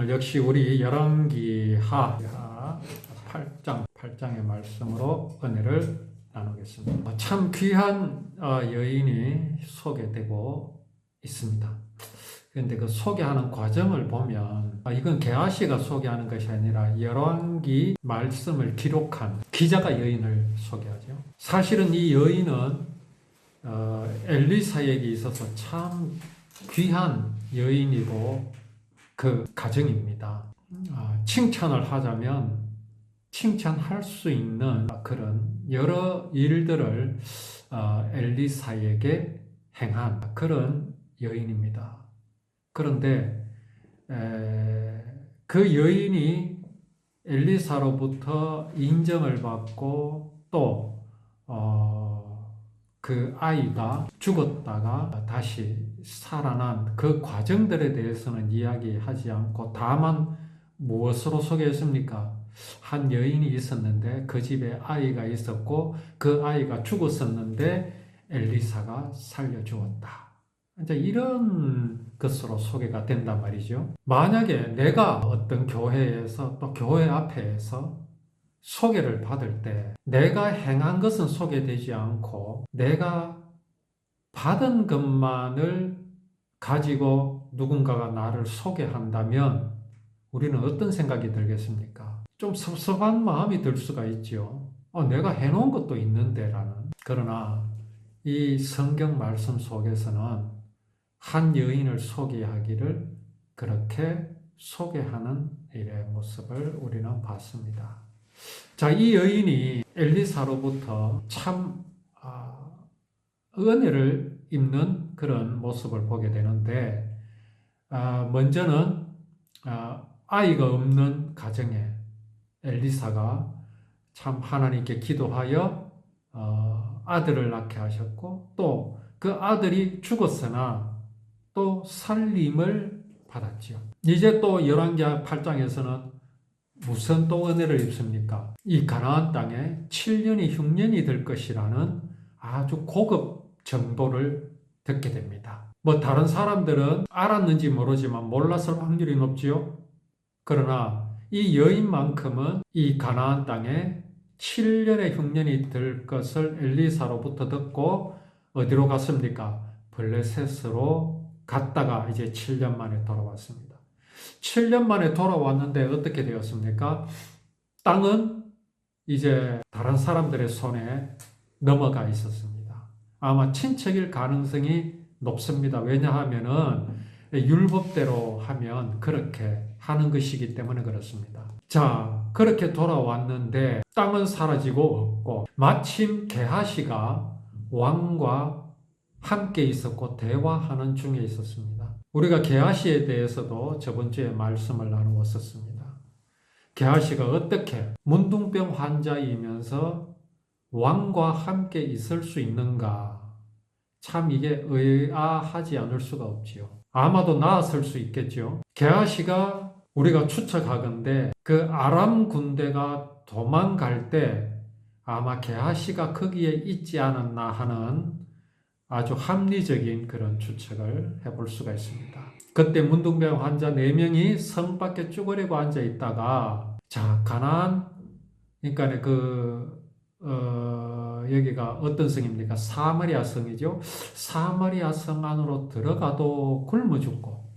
오늘 역시 우리 열왕기하 8장의 말씀으로 은혜를 나누겠습니다. 참 귀한 여인이 소개되고 있습니다. 그런데 그 소개하는 과정을 보면 이건 게하시가 소개하는 것이 아니라 열왕기 말씀을 기록한 기자가 여인을 소개하죠. 사실은 이 여인은 엘리사에게 있어서 참 귀한 여인이고 그 가정입니다. 칭찬을 하자면 칭찬할 수 있는 그런 여러 일들을 엘리사에게 행한 그런 여인입니다. 그런데 그 여인이 엘리사로부터 인정을 받고 또 그 아이가 죽었다가 다시 살아난 그 과정들에 대해서는 이야기하지 않고 다만 무엇으로 소개했습니까? 한 여인이 있었는데 그 집에 아이가 있었고 그 아이가 죽었었는데 엘리사가 살려주었다. 이제 이런 것으로 소개가 된단 말이죠. 만약에 내가 어떤 교회에서 또 교회 앞에서 소개를 받을 때 내가 행한 것은 소개되지 않고 내가 받은 것만을 가지고 누군가가 나를 소개한다면 우리는 어떤 생각이 들겠습니까? 좀 섭섭한 마음이 들 수가 있죠. 내가 해놓은 것도 있는데 라는. 그러나 이 성경 말씀 속에서는 한 여인을 소개하기를 그렇게 소개하는 일의 모습을 우리는 봤습니다. 자, 이 여인이 엘리사로부터 참 은혜를 입는 그런 모습을 보게 되는데 먼저는 아이가 없는 가정에 엘리사가 참 하나님께 기도하여 아들을 낳게 하셨고 또 그 아들이 죽었으나 또 살림을 받았지요. 이제 또 열왕기 8장에서는 무슨 또 은혜를 입습니까? 이 가나안 땅에 7년이 흉년이 될 것이라는 아주 고급 정보를 듣게 됩니다. 다른 사람들은 알았는지 모르지만 몰랐을 확률이 높지요. 그러나 이 여인만큼은 이 가나안 땅에 7년의 흉년이 될 것을 엘리사로부터 듣고 어디로 갔습니까? 블레셋으로 갔다가 이제 7년 만에 돌아왔습니다. 7년 만에 돌아왔는데 어떻게 되었습니까? 땅은 이제 다른 사람들의 손에 넘어가 있었습니다. 아마 친척일 가능성이 높습니다. 왜냐하면은 율법대로 하면 그렇게 하는 것이기 때문에 그렇습니다. 자, 그렇게 돌아왔는데 땅은 사라지고 없고 마침 게하시가 왕과 함께 있었고 대화하는 중에 있었습니다. 우리가 게하시에 대해서도 저번 주에 말씀을 나누었었습니다. 게하시가 어떻게 문둥병 환자이면서 왕과 함께 있을 수 있는가? 참 이게 의아하지 않을 수가 없지요. 아마도 나았을 수 있겠죠. 게하시가 우리가 추측하건대 그 아람 군대가 도망갈 때 아마 게하시가 거기에 있지 않았나 하는 아주 합리적인 그런 추측을 해볼 수가 있습니다. 그때 문둥병 환자 4명이 성 밖에 쭈그리고 앉아 있다가 자, 가나안 그러니까 여기가 어떤 성입니까? 사마리아 성이죠. 사마리아 성 안으로 들어가도 굶어 죽고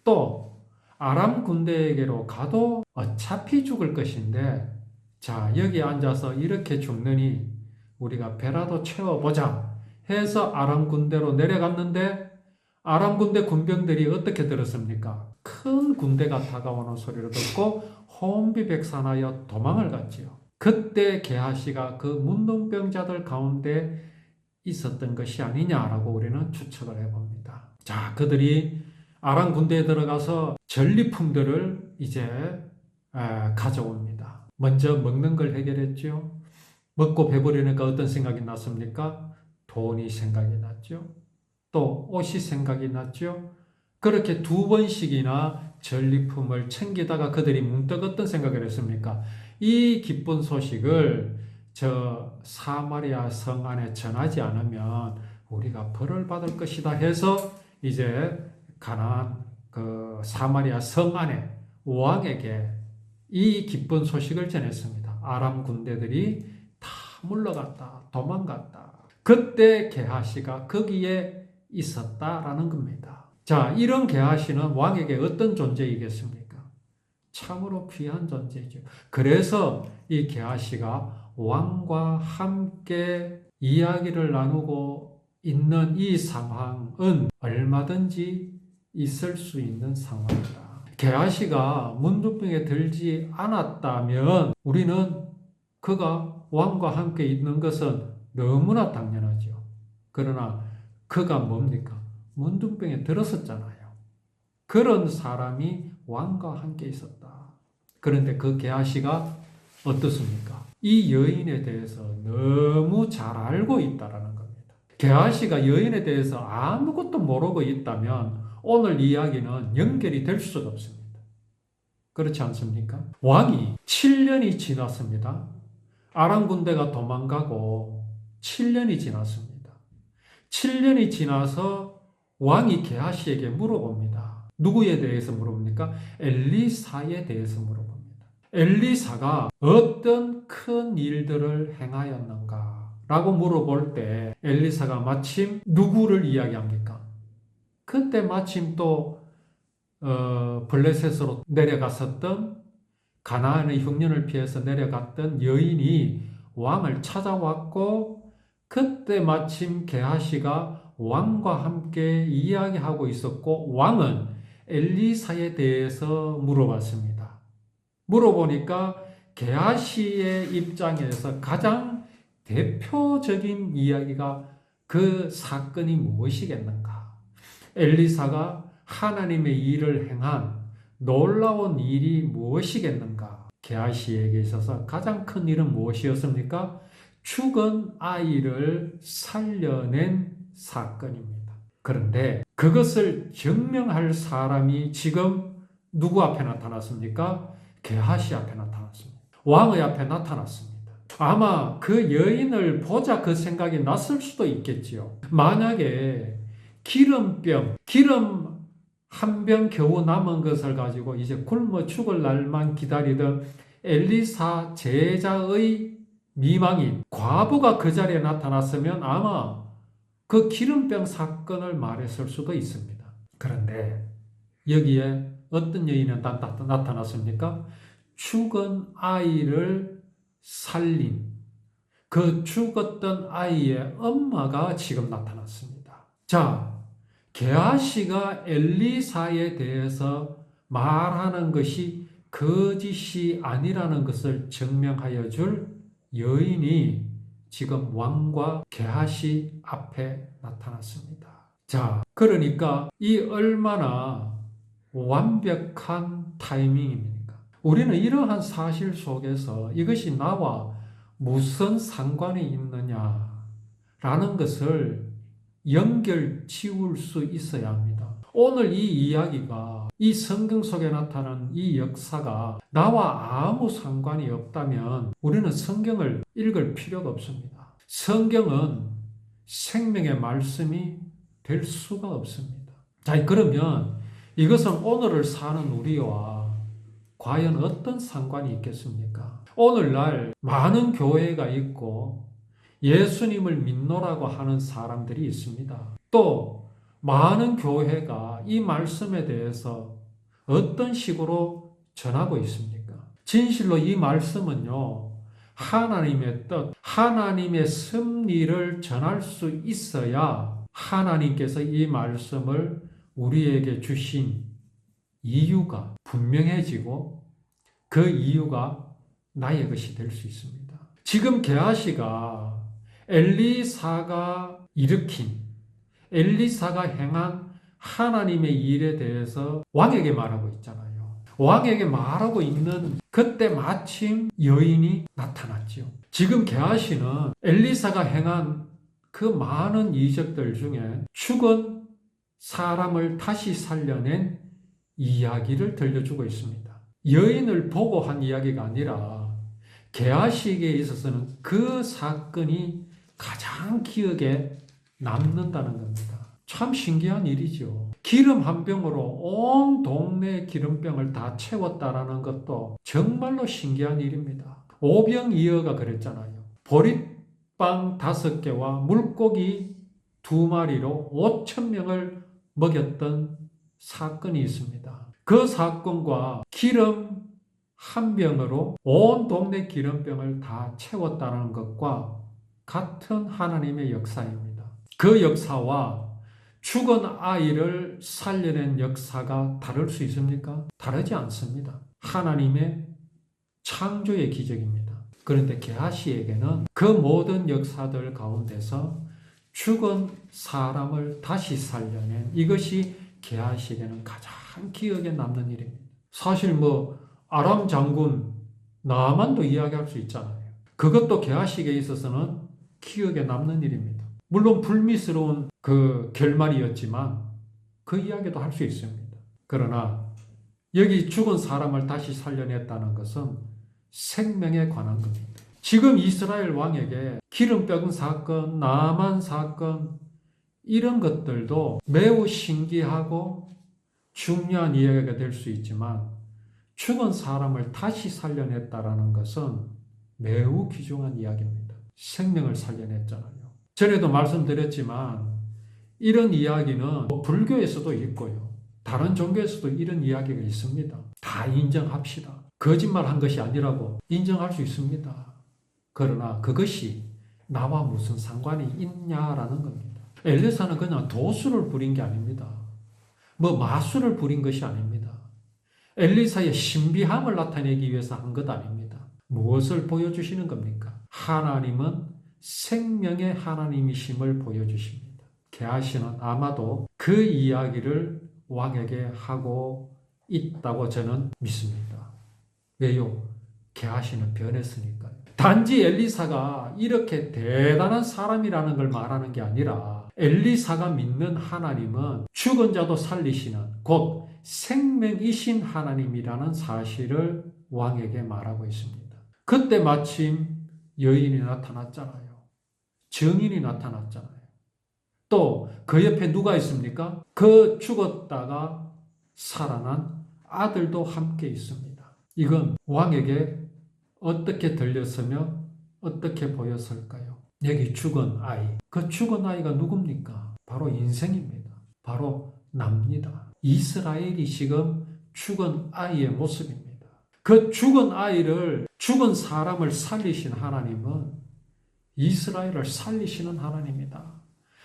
또 아람 군대에게로 가도 어차피 죽을 것인데 자, 여기 앉아서 이렇게 죽느니 우리가 배라도 채워보자 해서 아람 군대로 내려갔는데 아람 군대 군병들이 어떻게 들었습니까? 큰 군대가 다가오는 소리를 듣고 혼비백산하여 도망을 갔지요. 그때 게하시가 그 문둥병자들 가운데 있었던 것이 아니냐라고 우리는 추측을 해봅니다. 자, 그들이 아람 군대에 들어가서 전리품들을 이제 가져옵니다. 먼저 먹는 걸 해결했죠. 먹고 배부르니까 어떤 생각이 났습니까? 돈이 생각이 났죠. 또 옷이 생각이 났죠. 그렇게 2번씩이나 전리품을 챙기다가 그들이 문득 어떤 생각을 했습니까? 이 기쁜 소식을 저 사마리아 성 안에 전하지 않으면 우리가 벌을 받을 것이다 해서 이제 가나안 그 사마리아 성 안에 왕에게 이 기쁜 소식을 전했습니다. 아람 군대들이 다 물러갔다, 도망갔다. 그때 게하시가 거기에 있었다라는 겁니다. 자, 이런 게하시는 왕에게 어떤 존재이겠습니까? 참으로 귀한 존재죠. 그래서 이 게하시가 왕과 함께 이야기를 나누고 있는 이 상황은 얼마든지 있을 수 있는 상황이다. 게하시가 문둥병에 들지 않았다면 우리는 그가 왕과 함께 있는 것은 너무나 당연하죠. 그러나 그가 뭡니까? 문둥병에 들었었잖아요. 그런 사람이 왕과 함께 있었다. 그런데 그 게하시가 어떻습니까? 이 여인에 대해서 너무 잘 알고 있다라는 겁니다. 게하시가 여인에 대해서 아무것도 모르고 있다면 오늘 이야기는 연결이 될 수가 없습니다. 그렇지 않습니까? 왕이 7년이 지났습니다. 아람 군대가 도망가고 7년이 지났습니다. 7년이 지나서 왕이 게하시에게 물어봅니다. 누구에 대해서 물어봅니까? 엘리사에 대해서 물어봅니다. 엘리사가 어떤 큰 일들을 행하였는가? 라고 물어볼 때 엘리사가 마침 누구를 이야기합니까? 그때 마침 또 블레셋으로 내려갔었던 가나안의 흉년을 피해서 내려갔던 여인이 왕을 찾아왔고 그때 마침 게하시가 왕과 함께 이야기하고 있었고 왕은 엘리사에 대해서 물어봤습니다. 물어보니까 게하시의 입장에서 가장 대표적인 이야기가 그 사건이 무엇이겠는가? 엘리사가 하나님의 일을 행한 놀라운 일이 무엇이겠는가? 게하시에게 있어서 가장 큰 일은 무엇이었습니까? 죽은 아이를 살려낸 사건입니다. 그런데 그것을 증명할 사람이 지금 누구 앞에 나타났습니까? 게하시 앞에 나타났습니다. 왕의 앞에 나타났습니다. 아마 그 여인을 보자 그 생각이 났을 수도 있겠지요. 만약에 기름 한 병 겨우 남은 것을 가지고 이제 굶어 죽을 날만 기다리던 엘리사 제자의 미망인 과부가 그 자리에 나타났으면 아마 그 기름병 사건을 말했을 수도 있습니다. 그런데 여기에 어떤 여인이 나타났습니까? 죽은 아이를 살린 그 죽었던 아이의 엄마가 지금 나타났습니다. 자, 게하시가 엘리사에 대해서 말하는 것이 거짓이 아니라는 것을 증명하여 줄 여인이 지금 왕과 게하시 앞에 나타났습니다. 자, 그러니까 이 얼마나 완벽한 타이밍입니까? 우리는 이러한 사실 속에서 이것이 나와 무슨 상관이 있느냐라는 것을 연결 지울 수 있어야 합니다. 오늘 이 이야기가 이 성경 속에 나타난 이 역사가 나와 아무 상관이 없다면 우리는 성경을 읽을 필요가 없습니다. 성경은 생명의 말씀이 될 수가 없습니다. 자, 그러면 이것은 오늘을 사는 우리와 과연 어떤 상관이 있겠습니까? 오늘날 많은 교회가 있고 예수님을 믿노라고 하는 사람들이 있습니다. 또 많은 교회가 이 말씀에 대해서 어떤 식으로 전하고 있습니까? 진실로 이 말씀은요, 하나님의 뜻, 하나님의 섭리를 전할 수 있어야 하나님께서 이 말씀을 우리에게 주신 이유가 분명해지고 그 이유가 나의 것이 될 수 있습니다. 지금 게하시가 엘리사가 행한 하나님의 일에 대해서 왕에게 말하고 있잖아요. 왕에게 말하고 있는 그때 마침 여인이 나타났죠. 지금 게하시는 엘리사가 행한 그 많은 이적들 중에 죽은 사람을 다시 살려낸 이야기를 들려주고 있습니다. 여인을 보고 한 이야기가 아니라 게하시에게 있어서는 그 사건이 가장 기억에 남는다는 겁니다. 참 신기한 일이죠. 기름 한 병으로 온 동네 기름병을 다 채웠다라는 것도 정말로 신기한 일입니다. 오병이어가 그랬잖아요. 보리빵 5개와 물고기 2마리로 5,000명을 먹였던 사건이 있습니다. 그 사건과 기름 한 병으로 온 동네 기름병을 다 채웠다는 것과 같은 하나님의 역사입니다. 그 역사와 죽은 아이를 살려낸 역사가 다를 수 있습니까? 다르지 않습니다. 하나님의 창조의 기적입니다. 그런데 게하시에게는 그 모든 역사들 가운데서 죽은 사람을 다시 살려낸 이것이 게하시에게는 가장 기억에 남는 일입니다. 사실 아람 장군 나만도 이야기할 수 있잖아요. 그것도 게하시에게 있어서는 기억에 남는 일입니다. 물론 불미스러운 그 결말이었지만 그 이야기도 할 수 있습니다. 그러나 여기 죽은 사람을 다시 살려냈다는 것은 생명에 관한 겁니다. 지금 이스라엘 왕에게 기름병 사건, 나만 사건 이런 것들도 매우 신기하고 중요한 이야기가 될 수 있지만 죽은 사람을 다시 살려냈다라는 것은 매우 귀중한 이야기입니다. 생명을 살려냈잖아요. 전에도 말씀드렸지만 이런 이야기는 불교에서도 있고요. 다른 종교에서도 이런 이야기가 있습니다. 다 인정합시다. 거짓말한 것이 아니라고 인정할 수 있습니다. 그러나 그것이 나와 무슨 상관이 있냐라는 겁니다. 엘리사는 그냥 도수를 부린 게 아닙니다. 마술을 부린 것이 아닙니다. 엘리사의 신비함을 나타내기 위해서 한 것 아닙니다. 무엇을 보여주시는 겁니까? 하나님은 생명의 하나님이심을 보여주십니다. 게하시는 아마도 그 이야기를 왕에게 하고 있다고 저는 믿습니다. 왜요? 게하시는 변했으니까요. 단지 엘리사가 이렇게 대단한 사람이라는 걸 말하는 게 아니라 엘리사가 믿는 하나님은 죽은 자도 살리시는 곧 생명이신 하나님이라는 사실을 왕에게 말하고 있습니다. 그때 마침 여인이 나타났잖아요. 증인이 나타났잖아요. 또 그 옆에 누가 있습니까? 그 죽었다가 살아난 아들도 함께 있습니다. 이건 왕에게 어떻게 들렸으며 어떻게 보였을까요? 여기 죽은 아이. 그 죽은 아이가 누굽니까? 바로 인생입니다. 바로 납니다. 이스라엘이 지금 죽은 아이의 모습입니다. 그 죽은 아이를, 죽은 사람을 살리신 하나님은 이스라엘을 살리시는 하나님이다.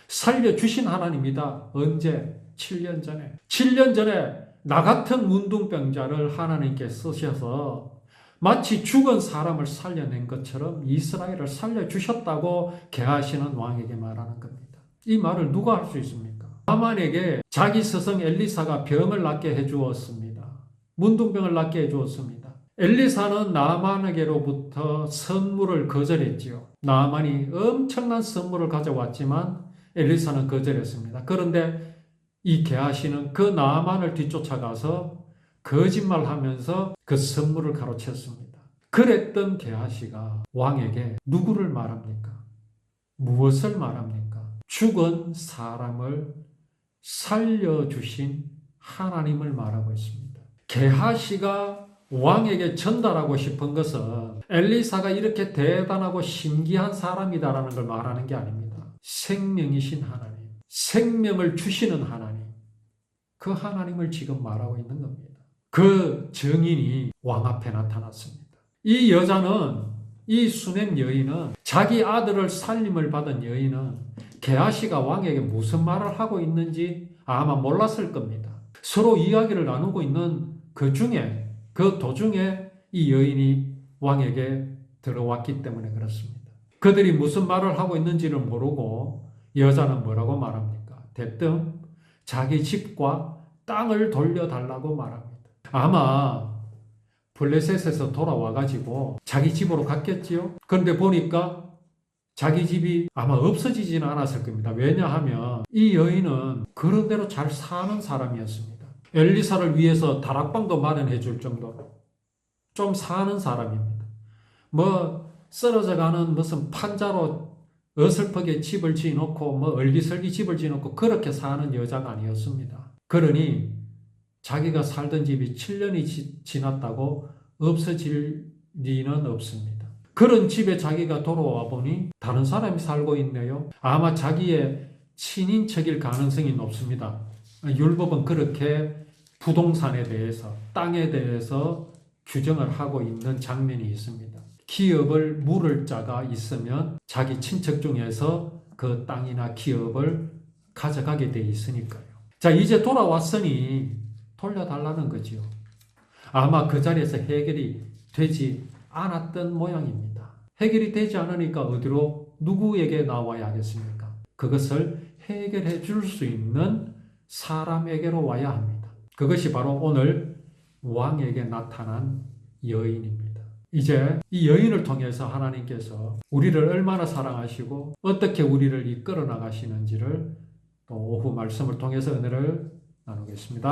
살려주신 하나님이다. 언제? 7년 전에. 7년 전에 나 같은 문둥병자를 하나님께 쓰셔서 마치 죽은 사람을 살려낸 것처럼 이스라엘을 살려주셨다고 게하시는 왕에게 말하는 겁니다. 이 말을 누가 할 수 있습니까? 나만에게 자기 스승 엘리사가 병을 낫게 해주었습니다. 문둥병을 낫게 해주었습니다. 엘리사는 나만에게로부터 선물을 거절했지요. 나만이 엄청난 선물을 가져왔지만 엘리사는 거절했습니다. 그런데 이 게하시는 그 나만을 뒤쫓아가서 거짓말하면서 그 선물을 가로챘습니다. 그랬던 게하시가 왕에게 누구를 말합니까? 무엇을 말합니까? 죽은 사람을 살려주신 하나님을 말하고 있습니다. 게하시가 왕에게 전달하고 싶은 것은 엘리사가 이렇게 대단하고 신기한 사람이다라는 걸 말하는 게 아닙니다. 생명이신 하나님, 생명을 주시는 하나님, 그 하나님을 지금 말하고 있는 겁니다. 그 증인이 왕 앞에 나타났습니다. 이 여자는, 이 수넴 여인은, 자기 아들을 살림을 받은 여인은 게하시가 왕에게 무슨 말을 하고 있는지 아마 몰랐을 겁니다. 서로 이야기를 나누고 있는 그 도중에 이 여인이 왕에게 들어왔기 때문에 그렇습니다. 그들이 무슨 말을 하고 있는지를 모르고 여자는 뭐라고 말합니까? 대뜸 자기 집과 땅을 돌려달라고 말합니다. 아마 블레셋에서 돌아와가지고 자기 집으로 갔겠지요? 그런데 보니까 자기 집이 아마 없어지지는 않았을 겁니다. 왜냐하면 이 여인은 그런 대로 잘 사는 사람이었습니다. 엘리사를 위해서 다락방도 마련해 줄 정도로 좀 사는 사람입니다. 쓰러져가는 무슨 판자로 어설프게 집을 지어놓고 얼기설기 집을 지어놓고 그렇게 사는 여자가 아니었습니다. 그러니 자기가 살던 집이 7년이 지났다고 없어질 리는 없습니다. 그런 집에 자기가 돌아와 보니 다른 사람이 살고 있네요. 아마 자기의 친인척일 가능성이 높습니다. 율법은 그렇게 부동산에 대해서, 땅에 대해서 규정을 하고 있는 장면이 있습니다. 기업을 물을 자가 있으면 자기 친척 중에서 그 땅이나 기업을 가져가게 돼 있으니까요. 자, 이제 돌아왔으니 돌려달라는 거지요. 아마 그 자리에서 해결이 되지 않았던 모양입니다. 해결이 되지 않으니까 어디로 누구에게 나와야 하겠습니까? 그것을 해결해 줄 수 있는 사람에게로 와야 합니다. 그것이 바로 오늘 왕에게 나타난 여인입니다. 이제 이 여인을 통해서 하나님께서 우리를 얼마나 사랑하시고 어떻게 우리를 이끌어 나가시는지를 또 오후 말씀을 통해서 은혜를 나누겠습니다.